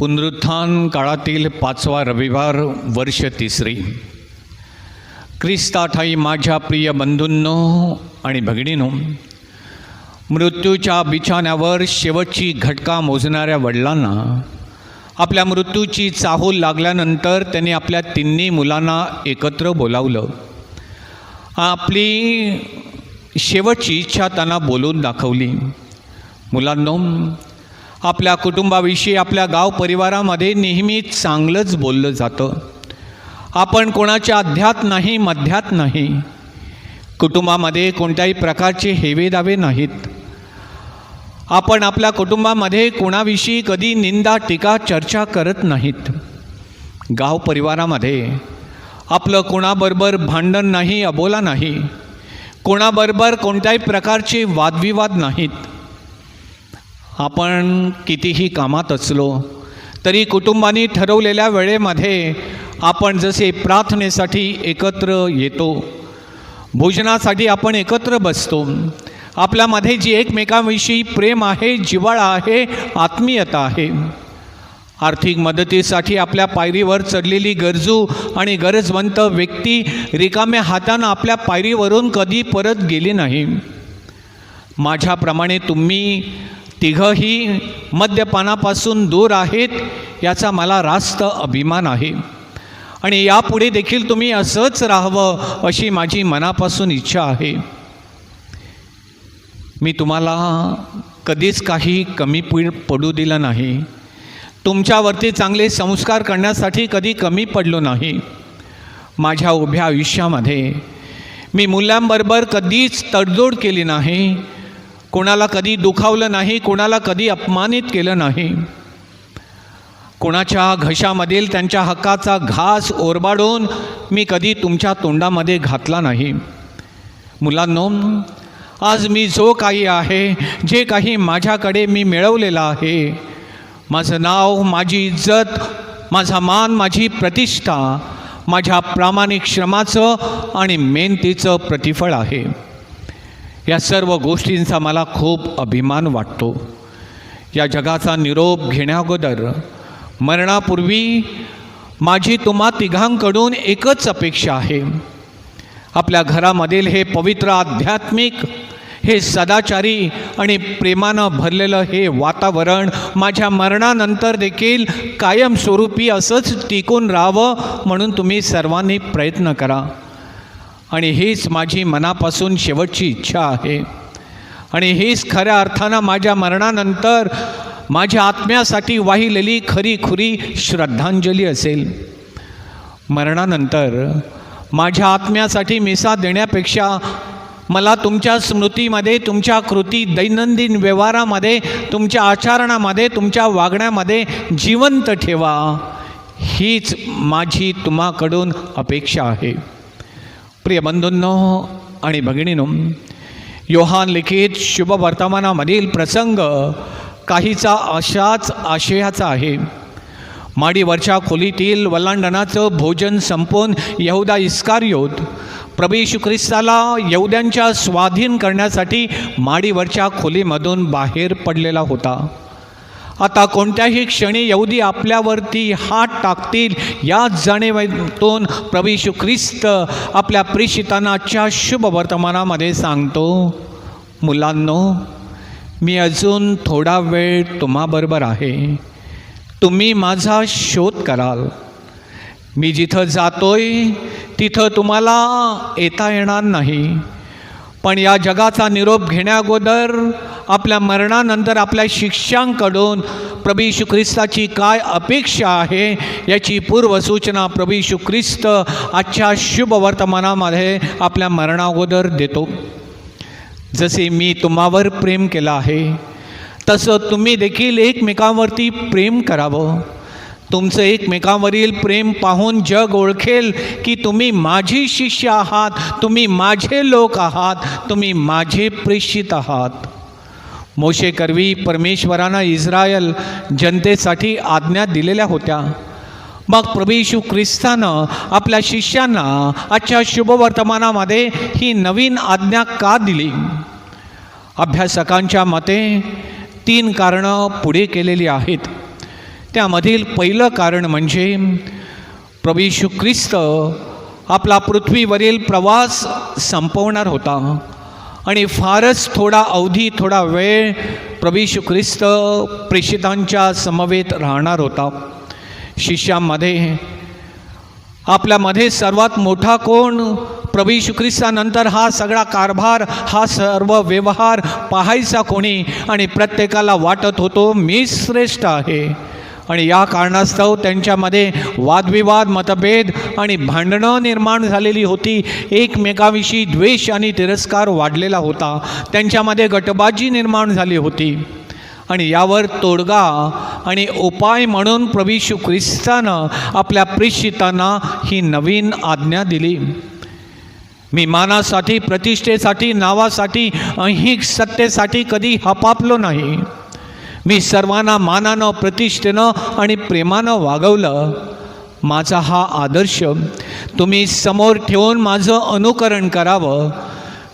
पुनरुत्थान काळातील 5वा रविवार, वर्ष 3. ख्रिस्ताठाई माझ्या प्रिय बंधूंनो आणि भगिनींनो, मृत्यूच्या बिछाण्यावर शेवटची घटका मोजणाऱ्या वडिलांना आपल्या मृत्यूची चाहूल लागल्यानंतर त्यांनी आपल्या तिन्ही मुलांना एकत्र बोलावलं. आपली शेवटची इच्छा त्यांना बोलून दाखवली. मुलांनो, आपल्या कुटुंबाविषयी आपल्या गाव परिवारामध्ये नेहमी चांगलंच बोललं जातं. आपण कोणाच्या अध्यात नाही, मध्यात नाही. कुटुंबामध्ये कोणत्याही प्रकारचे हेवेदावे नाहीत. आपण आपल्या कुटुंबामध्ये कोणाविषयी कधी निंदा, टीका, चर्चा करत नाहीत. गाव परिवारामध्ये आपलं कोणाबरोबर भांडण नाही, अबोला नाही. कोणाबरोबर कोणत्याही प्रकारचे वादविवाद नाहीत. आपण कितीही कामात असलो तरी कुटुंबाने ठरवलेल्या वेळेमध्ये आपण जसे प्रार्थनेसाठी एकत्र येतो, भोजनासाठी आपण एकत्र बसतो. आपल्यामध्ये जी एकमेकांविषयी प्रेम आहे, जिव्हाळा आहे, आत्मीयता आहे. आर्थिक मदतीसाठी आपल्या पायरीवर चढलेली गरजू आणि गरजवंत व्यक्ती रिकाम्या हातानं आपल्या पायरीवरून कधी परत गेली नाही. माझ्याप्रमाणे तुम्ही तिघंही मद्यपानापासून दूर आहेत याचा मला रास्त अभिमान आहे आणि यापुढे देखील तुम्ही असंच राहावं अशी माझी मनापासून इच्छा आहे. मी तुम्हाला कधीच काही कमी पडू दिलं नाही. तुमच्यावरती चांगले संस्कार करण्यासाठी कधी कमी पडलो नाही. माझ्या उभ्या आयुष्यामध्ये मी मुलांबरोबर कधीच तडजोड केली नाही. कोणाला कधी दुखावलं नाही, कोणाला कधी अपमानित केलं नाही. कोणाच्या घशामधील त्यांच्या हक्काचा घास ओरबाडून मी कधी तुमच्या तोंडामध्ये घातला नाही. मुलांनो, आज मी जो काही आहे, जे काही माझ्याकडे मी मिळवलेलं आहे, माझं नाव, माझी इज्जत, माझा मान, माझी प्रतिष्ठा, माझ्या प्रामाणिक श्रमाचं आणि मेहनतीचं प्रतिफळ आहे. या सर्व गोष्टींचा मला खूप अभिमान वाटतो. या जगाचा निरोप घेण्याअगोदर मरणापूर्वी माझी तुम्हा तिघांकडून एकच अपेक्षा आहे. आपल्या घरामधील हे पवित्र, आध्यात्मिक, हे सदाचारी आणि प्रेमानं भरलेलं हे वातावरण माझ्या मरणानंतर देखील कायमस्वरूपी असंच टिकून राहावं म्हणून तुम्ही सर्वांनी प्रयत्न करा. आणि हीच माझी मनापासून शेवटची इच्छा आहे. आणि हीच खऱ्या अर्थानं माझ्या मरणानंतर माझ्या आत्म्यासाठी वाहिलेली खरी श्रद्धांजली असेल. मरणानंतर माझ्या आत्म्यासाठी मिसा देण्यापेक्षा मला तुमच्या स्मृतीमध्ये, तुमच्या कृती, दैनंदिन व्यवहारामध्ये, तुमच्या आचरणामध्ये, तुमच्या वागण्यामध्ये जिवंत ठेवा, हीच माझी तुम्हाकडून अपेक्षा आहे. प्रिय बंधूंनो आणि भगिनींनो, योहान लिखित शुभवर्तमानामधील प्रसंग काहीचा अशाच आशयाचा आहे. माडीवरच्या खोलीतील वल्हांडणाचं भोजन संपवून यहुदा इस्कारियोत प्रभू येशू ख्रिस्ताला यहुद्यांच्या स्वाधीन करण्यासाठी माडीवरच्या खोलीमधून बाहेर पडलेला होता. आता कोणत्याही क्षणी यहुदी आपल्यावरती हात टाकतील या जाणीवेतून प्रभू येशू ख्रिस्त आपल्या प्रेषितांच्या शुभ वर्तमानामध्ये सांगतो, मुलांनो, मी अजून थोडा वेळ तुम्हाबरोबर आहे. तुम्ही माझा शोध कराल. मी जिथं जातोय तिथं तुम्हाला येता येणार नाही. पण या जगाचा निरोप घेण्याअगोदर आपल्या मरणानंतर आपल्या शिष्यांकडून प्रभू येशू ख्रिस्ताची काय अपेक्षा आहे याची पूर्वसूचना प्रभू येशू ख्रिस्त आजच्या शुभ वर्तमानामध्ये आपल्या मरणाअगोदर देतो. जसे मी तुम्हावर प्रेम केलं आहे तसं तुम्ही देखील एकमेकांवरती प्रेम करावं. तुमचं एकमेकांवरील प्रेम पाहून जग ओळखेल की तुम्ही माझी शिष्य आहात, तुम्ही माझे लोक आहात, तुम्ही माझे प्रेषित आहात. मोशेकरवी परमेश्वरानं इस्रायल जनतेसाठी आज्ञा दिलेल्या होत्या. मग प्रभू येशू ख्रिस्तानं आपल्या शिष्यांना आजच्या शुभवर्तमानामध्ये ही नवीन आज्ञा का दिली? अभ्यासकांच्या मते 3 कारणं पुढे केलेली आहेत. त्यामधील पहिलं कारण म्हणजे प्रभू येशू ख्रिस्त आपला पृथ्वीवरील प्रवास संपवणार होता आणि फारच थोडा वेळ प्रभू येशू ख्रिस्त प्रेषितांच्या समवेत राहणार होता. शिष्यांमध्ये आपल्यामध्ये सर्वात मोठा कोण? प्रभू येशू ख्रिस्तानंतर हा सगळा कारभार, हा सर्व व्यवहार पाहायचा कोणी? आणि प्रत्येकाला वाटत होतो मी श्रेष्ठ आहे. आणि या कारणास्तव त्यांच्यामध्ये वादविवाद, मतभेद आणि भांडणं निर्माण झालेली होती. एकमेकाविषयी द्वेष आणि तिरस्कार वाढलेला होता. त्यांच्यामध्ये गटबाजी निर्माण झाली होती. आणि यावर तोडगा आणि उपाय म्हणून प्रभू येशू ख्रिस्तानं आपल्या प्रेषितांना ही नवीन आज्ञा दिली. मी मानासाठी, प्रतिष्ठेसाठी, नावासाठी, ऐहिक सत्तेसाठी कधी हपापलो नाही. मी सर्वांना मानानं, प्रतिष्ठेनं आणि प्रेमानं वागवलं. माझा हा आदर्श तुम्ही समोर ठेवून माझं अनुकरण करावं.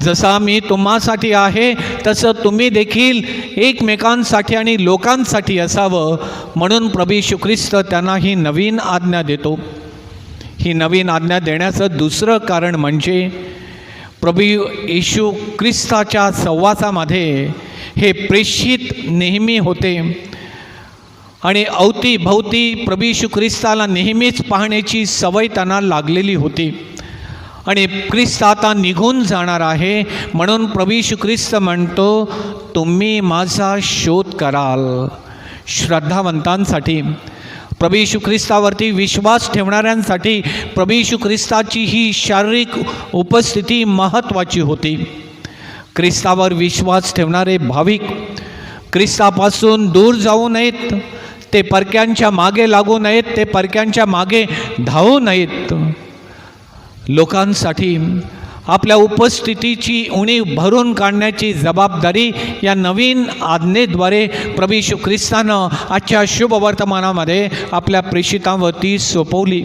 जसा मी तुम्हासाठी आहे तसं तुम्ही देखील एकमेकांसाठी आणि लोकांसाठी असावं, म्हणून प्रभू येशू ख्रिस्त त्यांना ही नवीन आज्ञा देतो. ही नवीन आज्ञा देण्याचं दुसरं कारण म्हणजे प्रभू येशू ख्रिस्ताच्या सहवासामध्ये हे प्रेषित नेहमी होते आणि अवतीभवती प्रभू येशू ख्रिस्ताला नेहमीच पाहण्याची सवय त्यांना लागलेली होती. आणि ख्रिस्त आता निघून जाणार आहे, म्हणून प्रभू येशू ख्रिस्त म्हणतो तुम्ही माझा शोध कराल. श्रद्धावंतांसाठी, प्रभू येशू ख्रिस्तावरती विश्वास ठेवणाऱ्यांसाठी प्रभू येशू ख्रिस्ताची ही शारीरिक उपस्थिती महत्त्वाची होती. ख्रिस्तावर विश्वास ठेवणारे भाविक ख्रिस्तापासून दूर जाऊ नयेत, ते परक्यांच्या मागे लागू नयेत, ते परक्यांच्या मागे धावू नयेत. लोकांसाठी आपल्या उपस्थितीची उणीव भरून काढण्याची जबाबदारी या नवीन आज्ञेद्वारे प्रभू येशू ख्रिस्तानं आजच्या शुभवर्तमानामध्ये आपल्या प्रेषितांवरती सोपवली.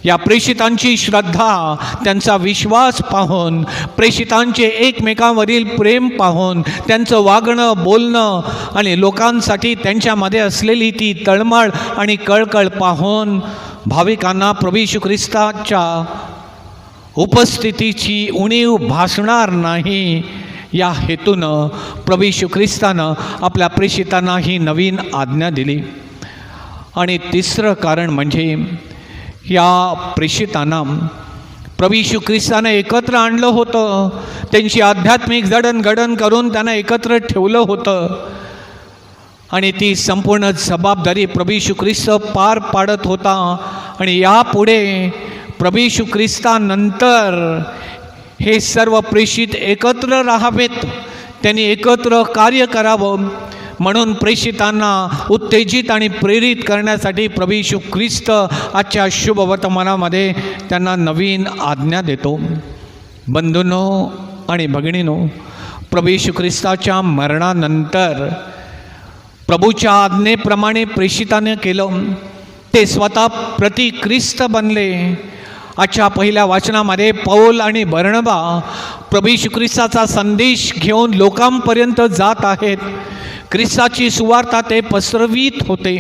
या प्रेषितांची श्रद्धा, त्यांचा विश्वास पाहून, प्रेषितांचे एकमेकांवरील प्रेम पाहून, त्यांचं वागणं, बोलणं आणि लोकांसाठी त्यांच्यामध्ये असलेली ती तळमळ आणि कळकळ पाहून भाविकांना प्रभू येशू ख्रिस्ताच्या उपस्थितीची उणीव भासणार नाही, या हेतूनं प्रभू येशू ख्रिस्तानं आपल्या प्रेषितांना ही नवीन आज्ञा दिली. आणि तिसरं कारण म्हणजे या प्रेषितांना प्रभू येशू ख्रिस्तानं एकत्र आणलं होतं. त्यांची आध्यात्मिक जडणघडण करून त्यांना एकत्र ठेवलं होतं आणि ती संपूर्ण जबाबदारी प्रभू येशू ख्रिस्त पार पाडत होता. आणि यापुढे प्रभू येशू ख्रिस्तानंतर हे सर्व प्रेषित एकत्र राहावेत, त्यांनी एकत्र कार्य करावं, म्हणून प्रेषितांना उत्तेजित आणि प्रेरित करण्यासाठी प्रभू येशू ख्रिस्त आजच्या शुभवर्तमानामध्ये त्यांना नवीन आज्ञा देतो. बंधूंनो आणि भगिनींनो, प्रभू येशू ख्रिस्ताच्या मरणानंतर प्रभूच्या आज्ञेप्रमाणे प्रेषिताने केलं. ते स्वतः प्रति ख्रिस्त बनले. आजच्या पहिल्या वाचनामध्ये पौल आणि बर्नबा प्रभू येशू ख्रिस्ताचा संदेश घेऊन लोकांपर्यंत जात आहेत. ख्रिस्ताची सुवार्ता ते पसरवीत होते.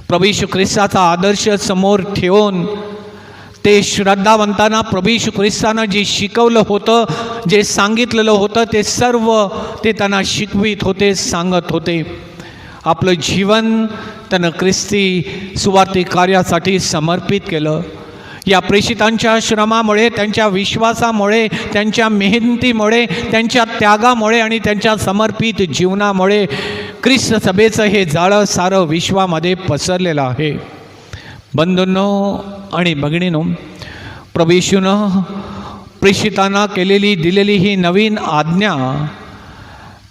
प्रभू येशू ख्रिस्ताचा आदर्श समोर ठेवून ते श्रद्धावंतांना प्रभू येशू ख्रिस्तानं जे शिकवलं होतं, जे सांगितलेलं होतं, ते सर्व ते त्यांना शिकवित होते, सांगत होते. आपलं जीवन त्यानं ख्रिस्ती सुवार्थी कार्यासाठी समर्पित केलं. या प्रेषितांच्या श्रमामुळे, त्यांच्या विश्वासामुळे, त्यांच्या मेहनतीमुळे, त्यांच्या त्यागामुळे आणि त्यांच्या समर्पित जीवनामुळे ख्रिस्त सभेचं हे जाळं सारं विश्वामध्ये पसरलेलं आहे. बंधूंनो आणि भगिनींनो, प्रभू येशूनं प्रेषितांना दिलेली ही नवीन आज्ञा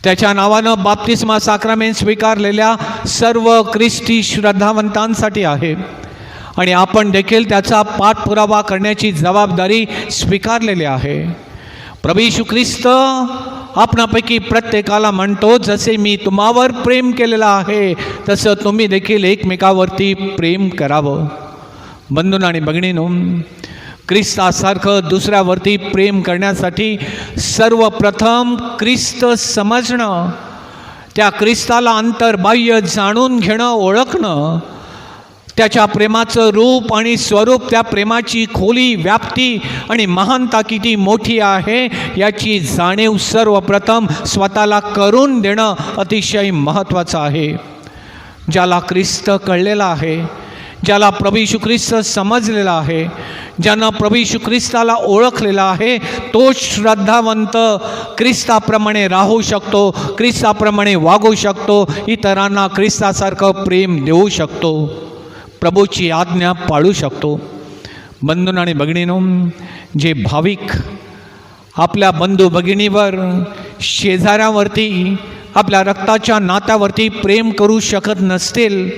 त्याच्या नावानं बाप्तिस्मा साक्रामेंट स्वीकारलेल्या सर्व ख्रिस्ती श्रद्धावंतांसाठी आहे. आणि आपण देखील त्याचा पाठपुरावा करण्याची जबाबदारी स्वीकारलेली आहे. प्रभू येशू ख्रिस्त आपणापैकी प्रत्येकाला म्हणतो, जसे मी तुम्हावर प्रेम केलेलं आहे तसं तुम्ही देखील एकमेकावरती प्रेम करावं. बंधूंनो आणि भगिनींनो, ख्रिस्तासारखं दुसऱ्यावरती प्रेम करण्यासाठी सर्वप्रथम ख्रिस्त समजणं त्या ख्रिस्ताला अंतर्बाह्य जाणून घेणं, ओळखणं, त्याच्या प्रेमाचं रूप आणि स्वरूप, त्या प्रेमाची खोली, व्याप्ती आणि महानता किती मोठी आहे याची जाणीव सर्वप्रथम स्वतःला करून देणं अतिशय महत्त्वाचं आहे. ज्याला ख्रिस्त कळलेला आहे, ज्याला प्रभू येशू ख्रिस्त समजलेला आहे, ज्यानं प्रभू येशू ख्रिस्ताला ओळखलेला आहे, तो श्रद्धावंत ख्रिस्ताप्रमाणे राहू शकतो, ख्रिस्ताप्रमाणे वागू शकतो, इतरांना ख्रिस्तासारखं प्रेम देऊ शकतो, प्रभूची आज्ञा पाळू शकतो. बंधूंनो आणि भगिनींनो, जे भाविक आपल्या बंधू भगिनीवर, शेजाऱ्यावरती, आपल्या रक्ताच्या नात्यावरती प्रेम करू शकत नसतील,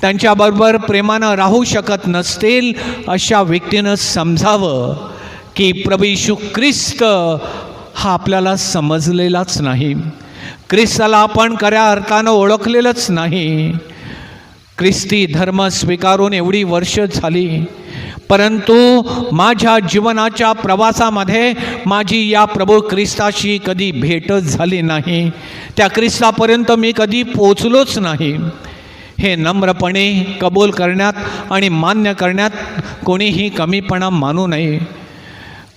त्यांच्याबरोबर प्रेमानं राहू शकत नसतील, अशा व्यक्तीनं समजावं की प्रभू येशू ख्रिस्त हा आपल्याला समजलेलाच नाही, ख्रिस्ताला आपण खऱ्या अर्थानं ओळखलेलंच नाही. ख्रिस्ती धर्म स्वीकारून एवढी वर्ष झाली, परंतु माझ्या जीवनाच्या प्रवासामध्ये माझी या प्रभू ख्रिस्ताशी कधी भेटच झाली नाही, त्या ख्रिस्तापर्यंत मी कधी पोचलोच नाही. हे नम्रपणे कबूल करण्यात आणि मान्य करण्यात कोणीही कमीपणा मानू नये.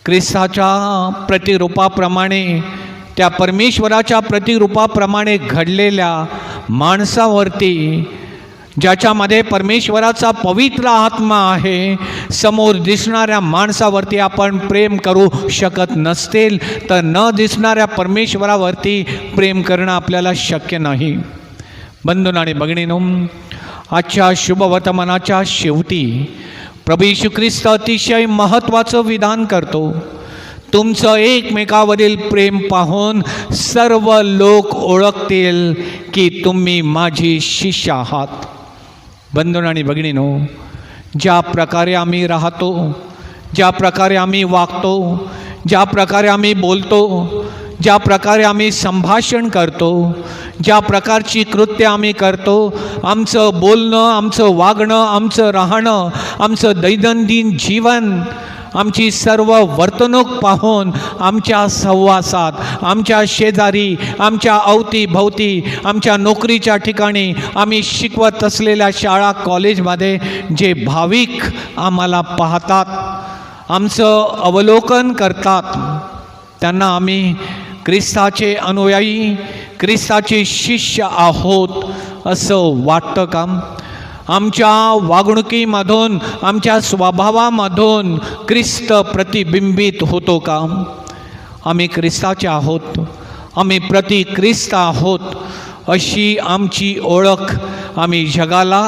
ख्रिस्ताच्या प्रतिरूपाप्रमाणे, त्या परमेश्वराच्या प्रतिरूपाप्रमाणे घडलेल्या माणसावरती, ज्याच्यामध्ये परमेश्वराचा पवित्र आत्मा आहे, समोर दिसणाऱ्या माणसावरती आपण प्रेम करू शकत नसतील तर न दिसणाऱ्या परमेश्वरावरती प्रेम करणं आपल्याला शक्य नाही. बंधूंनो आणि भगिनींनो, आजच्या शुभवर्तमानाच्या शेवटी प्रभू येशू ख्रिस्त अतिशय महत्त्वाचं विधान करतो. तुमचं एकमेकावरील प्रेम पाहून सर्व लोक ओळखतील की तुम्ही माझी शिष्य आहात. बंधूंनो आणि भगिनींनो, ज्या प्रकारे आम्ही राहतो, ज्या प्रकारे आम्ही वागतो, ज्या प्रकारे आम्ही बोलतो, ज्या प्रकारे आम्ही संभाषण करतो, ज्या प्रकारची कृत्य आम्ही करतो, आमचं बोलणं, आमचं वागणं, आमचं राहणं, आमचं दैनंदिन जीवन, आमची सर्व वर्तणूक पाहून आमच्या सहवासात, आमच्या शेजारी, आमच्या अवतीभवती, आमच्या नोकरीच्या ठिकाणी, आम्ही शिकवत असलेल्या शाळा कॉलेजमध्ये जे भाविक आम्हाला पाहतात, आमचं अवलोकन करतात, त्यांना आम्ही ख्रिस्ताचे अनुयायी, ख्रिस्ताचे शिष्य आहोत असं वाटतं का? आमच्या वागणुकीमधून, आमच्या स्वभावामधून ख्रिस्त प्रतिबिंबित होतो का? आम्ही ख्रिस्ताचे आहोत, आम्ही प्रति ख्रिस्त आहोत अशी आमची ओळख आम्ही जगाला,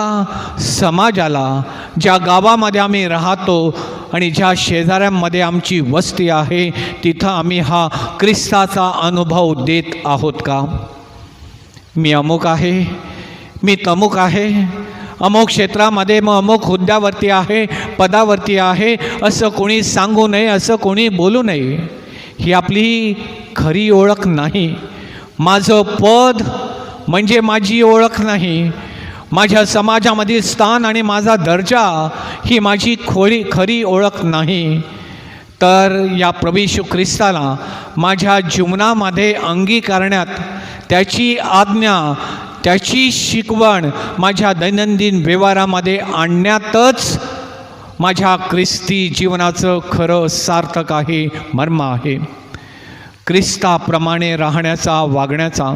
समाजाला, ज्या गावामध्ये आम्ही राहतो आणि ज्या शेजाऱ्यांमध्ये आमची वस्ती आहे तिथं आम्ही हा ख्रिस्ताचा अनुभव देत आहोत का? मी अमुक आहे, मी तमुक आहे, अमुक क्षेत्रामध्ये मग अमुक हुद्द्यावरती आहे, पदावरती आहे असं कोणी सांगू नये, असं कोणी बोलू नये. ही आपली खरी ओळख नाही. माझं पद म्हणजे माझी ओळख नाही. माझ्या समाजामधील स्थान आणि माझा दर्जा ही माझी खरी ओळख नाही. तर या प्रभू येशू ख्रिस्ताला माझ्या जीवनामध्ये अंगीकारण्यात, त्याची आज्ञा, त्याची शिकवण माझ्या दैनंदिन व्यवहारामध्ये आणण्यातच माझ्या ख्रिस्ती जीवनाचं खरं सार्थक आहे, मर्म आहे. ख्रिस्ताप्रमाणे राहण्याचा, वागण्याचा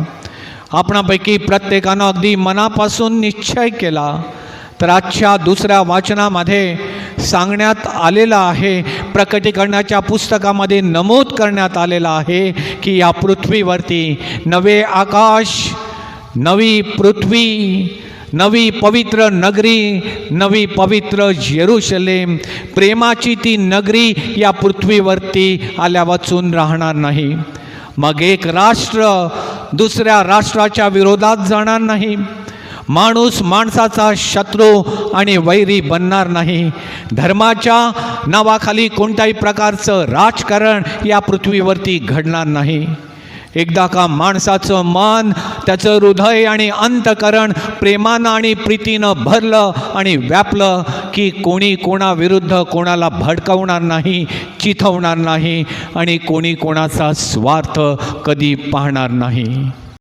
आपणापैकी प्रत्येकानं अगदी मनापासून निश्चय केला तर आजच्या दुसऱ्या वाचनामध्ये सांगण्यात आलेलं आहे, प्रकटीकरणाच्या पुस्तकामध्ये नमूद करण्यात आलेलं आहे की या पृथ्वीवरती नवे आकाश, नवी पृथ्वी, नवी पवित्र नगरी, नवी पवित्र जेरुसलेम, प्रेमाची ती नगरी या पृथ्वीवरती आल्या वाचून राहणार नाही. मग एक राष्ट्र दुसऱ्या राष्ट्राच्या विरोधात जाणार नाही. माणूस माणसाचा शत्रू आणि वैरी बनणार नाही. धर्माच्या नावाखाली कोणत्याही प्रकारचं राजकारण या पृथ्वीवरती घडणार नाही. एकदा का माणसाचं मन, त्याचं हृदय आणि अंतःकरण प्रेमानं आणि प्रीतीनं भरलं आणि व्यापलं की कोणी कोणाविरुद्ध कोणाला भडकवणार नाही, चिथवणार नाही आणि कोणी कोणाचा स्वार्थ कधी पाहणार नाही.